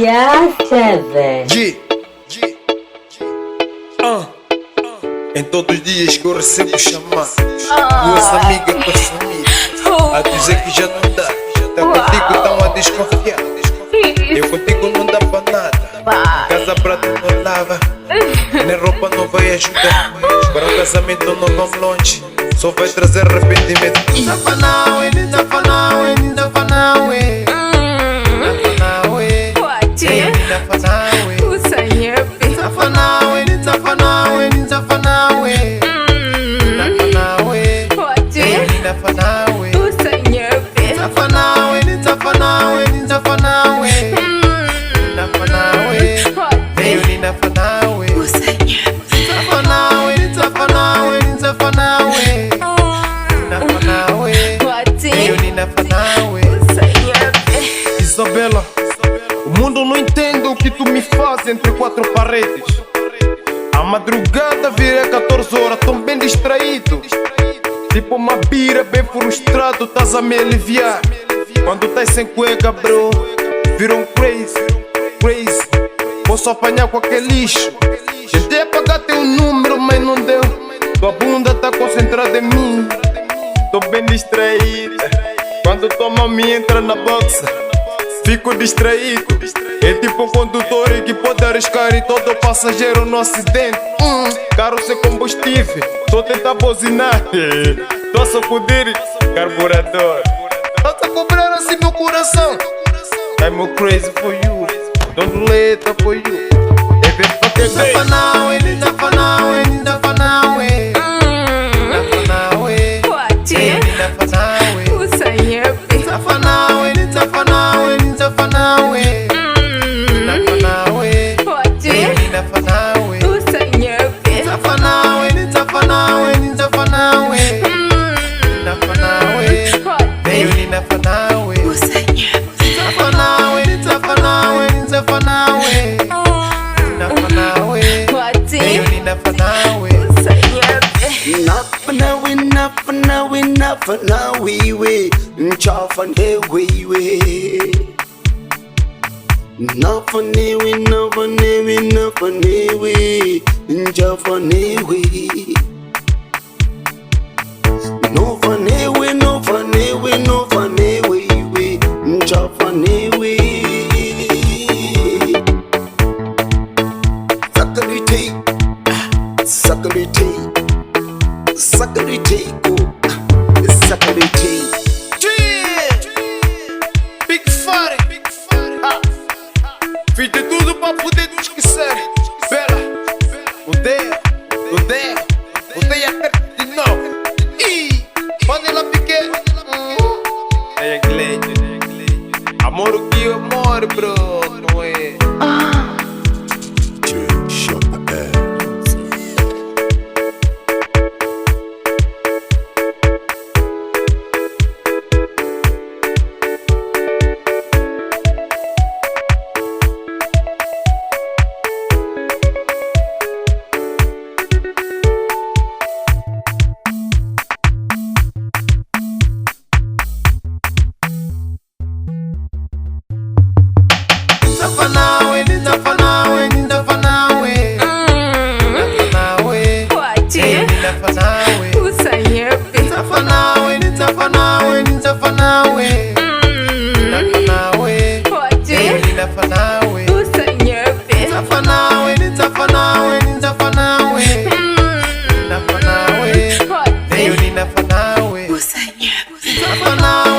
G7. Em todos os dias que eu recebo chamar duas amigas para sumir, a dizer que já não dá. Tá contigo, tão a desconfiar. Eu contigo não dá para nada. Casa prato não lava, nem roupa não vai ajudar. Para o casamento não vamos longe, só vai trazer arrependimento. Zafanawe, Zafanawe, Zafanawe. Isabela, o mundo não entende o que tu me fazes entre quatro paredes. A madrugada vira 14 horas, tão bem distraído. Tipo uma bira bem frustrado, estás a me aliviar. Quando estás sem cueca, bro, viram crazy. Posso apanhar qualquer lixo. Tentei apagar teu número, mas não deu. Tua bunda tá concentrada em mim. Tô bem distraída. Quando tua mão me entra na boxa, fico distraído. É tipo um condutor que pode arriscar e todo passageiro no acidente. Carro sem combustível, só tenta buzinar. Tô a sacudir carburador. Tá a cobrar assim meu coração. I'm crazy for you, don't let up for you. Zafanawe, Zafanawe, Zafanawe. Nafanawe, nchafanewe, nafanewe, nafanewe, nafanewe, nchafanewe, nofanewe, nofanewe, nofanewe, nchafanewe. Sakarite, sakarite, sakarite. Big Fire, fiz de tudo pra poder te esquecer. Bela, odeia perto de novo. Panela pequena, é inglês. Amor o que amor, bro, não é? Zafanawe, Zafanawe, Zafanawe. Zafanawe, Zafanawe. Zafanawe, Zafanawe, Zafanawe. Zafanawe, Zafanawe. Zafanawe, Zafanawe, Zafanawe. Zafanawe, Zafanawe.